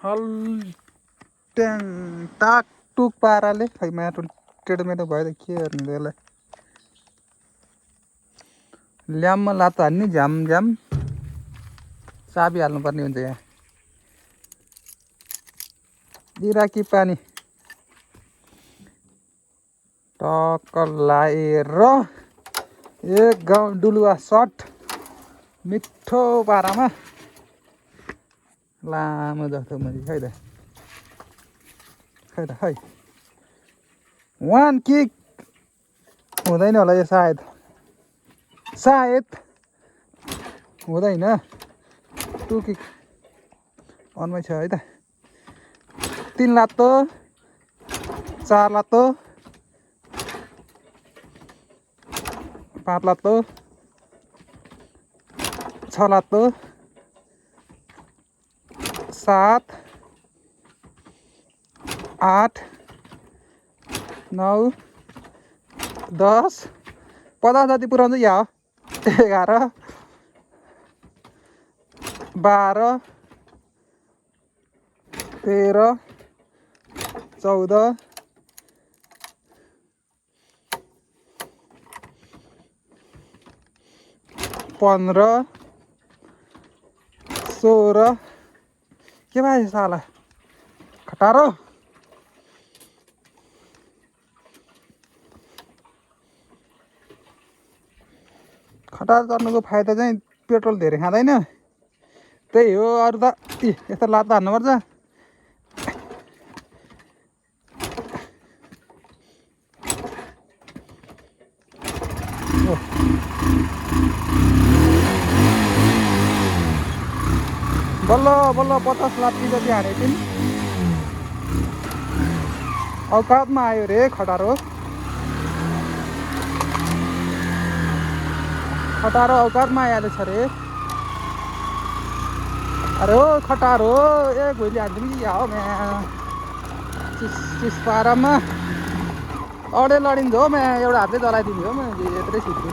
हल ट्याङ टाक टुक पाराले खै माटो टेढोमेढो भयो त के गर्नु त्यसलाई ल्याम्म लातो हान्ने झ्याम झ्याम चाबी हाल्नुपर्ने हुन्छ यहाँ बिराकी पानी टक्क लाएर एक गाउँ डुलुवा सट मिठो पारामा लामो जस्तो मैले खै त खै वान किक हुँदैन होला यो सायद हुँदैन टु किक अनमै छ है त 3 लातो 4 लातो 5 लातो 6 लातो 7 8 9 10 50 जति पुऱ्याउँछ या 11 12 13 14 15 16 के भयो साला खटारो गर्नुको फाइदा चाहिँ पेट्रोल धेरै खाँदैन त्यही हो अरू त यस्तो लातो हान्नुपर्छ बल्ल बल्ल 50 लात्ती जति हानेको थियौँ औकातमा आयो रे खटारो औकातमा आइहालेछ रे अरे हो खटारो ए भोलि हाल्दिउँ कि हो म्या चिस पारामा अडे लडिन्छ हो म्या एउटा हातले चलाइदिने हो म यत्रै छिट्छु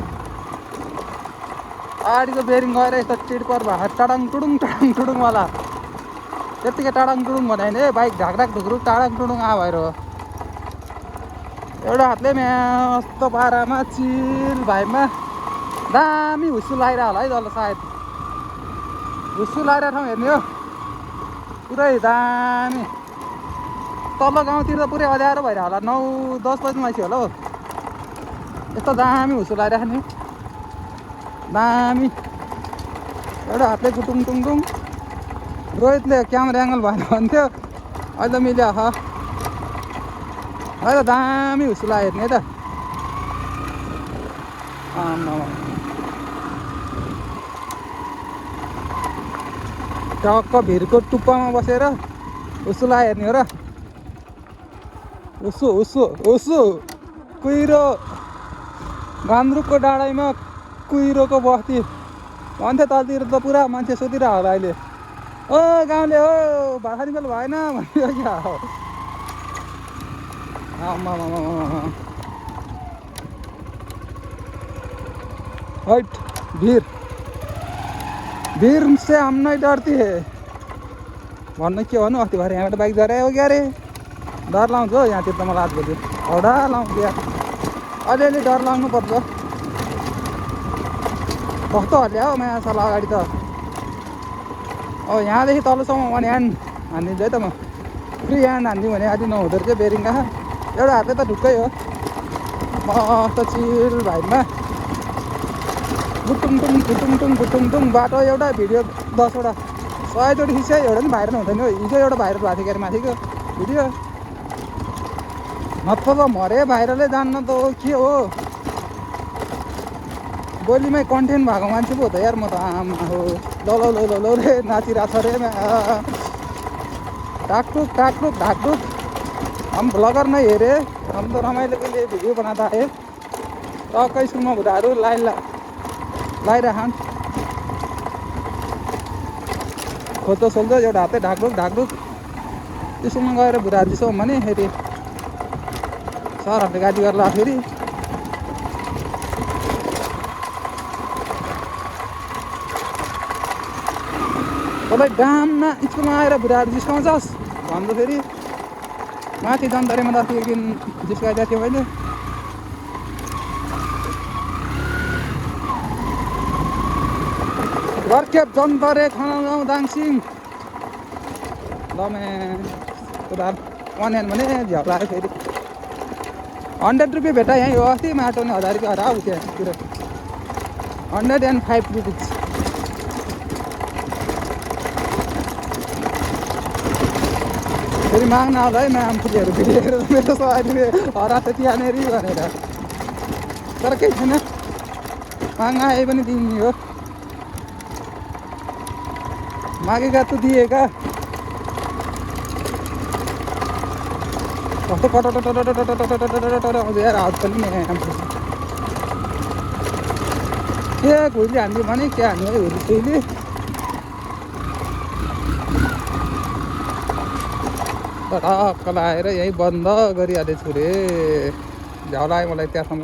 अगाडिको बेरिङ गएर यस्तो चिडपर भएको टाडाङ टुडुङ वाला त्यत्तिकै टाडाङ टुडुङ भन्यो भने बाइक ढाकढाक ढुक्रुक टाडाङ टुडुङ भयो एउटा हातले म्या यस्तो पारामा चिल भाइमा दामी हुस्सु लगाइरह होला है जल सायद हुस्सु लगाइरहेको ठाउँ हेर्ने हो पुरै दामी तल्लो गाउँतिर त पुरै अँध्यारो भइरह होला 9-10 बजी मान्छे होला हौ यस्तो दामी हुस्सु लगाइराख्ने दामी एउटा हातले गुटुङ टुङटुङ रोहितले क्यामेरा एङ्गल भएन भन्थ्यो अहिले मिल्यो है त दामी हुस्सु लाग्यो हेर्ने है त टक्क भिरको टुप्पामा बसेर हुस्सु लाग्यो हेर्ने हो र हुस्सु कुहिरो गान्द्रुकको डाँडामा कुहिरोको बस्ती भन्थ्यो तलतिर त पुरा मान्छे सोधिरह होला अहिले ओ गाउँले हो भाषा निकल भएन भन्यो क्या हो हट भीर से हम नहीं डरती है भन्नु के भन्नु अस्ति भरे यहाँबाट बाइक झऱ्यायो क्या अरे डर लाउँछ हो यहाँतिर त मलाई आजभोलि हौडा लाउँछ यहाँ अलिअलि डर लाउनु पर्छ कस्तो हल्ल्या हो माया साला अगाडि त यहाँदेखि तलसम्म वान ह्यान्ड हानिदिन्छु है त म फ्री ह्यान्ड हानिदिउँ भने आदि नहुँदो रहेछ बेरिङ कहाँ एउटा हातले त ढुक्कै हो मस्त चिल भाइमा गुटुङ बाटो एउटा भिडियो 10 वटा 100 चोटि खिच्यो एउटा पनि भाइरल हुँदैन हो हिजो एउटा भाइरल भएको थियो के अरे माथिको भिडियो नत्र त मरे भाइरलै जान्न त हो के हो बोलीमै कन्टेन्ट भएको मान्छे पो हो त यार म त आमा हो ल रे नाचिरहेको छ रे ढाकढुक हम ब्लगर नै हेरे हम त रमाइलो के लिए भिडियो बनाता है टक्कै स्कुलमा भुटाहरू लाइराखन् खोज्दो सोल्दो एउटा हातै ढाकढुक स्कुलमा गएर भुटाहरू दिसौँ भने फेरि सरहरूले गाली गर्ला फेरि तपाईँ डाममा स्कुलमा आएर बुढाहरू जिस्काउँछस् भन्दाखेरि माथि जनतारीमा त अस्ति एक दिन जिस्काइदिएको थियो मैले। घरखेप जन्तरे खाना गाउँ दाङसिङ लमे उधार अनलाइन भने झ्याउ लाग्यो फेरि 100 रुपियाँ भेटा यहीँ हो अस्ति माटो नि 1000 रुपियाँ हरा उ त्यहाँतिर 105 रुपिज। फेरि माग्न आउँदा है म्याम फुटीहरू भिडिएर मेरो 100 रुपियाँ हरा त त्यहाँनिर भनेर तर केही छैन माग्न आए पनि दिने हो मागेका त दिएका कस्तो कटटर आउँछ यार हात पनि के घुइली हान्यो भने के हान्यो है घुइली सुइली टक्क लाएर यहीँ बन्द गरिहालेछु रे झ्याउ लाग्यो मलाई त्यहाँसम्म।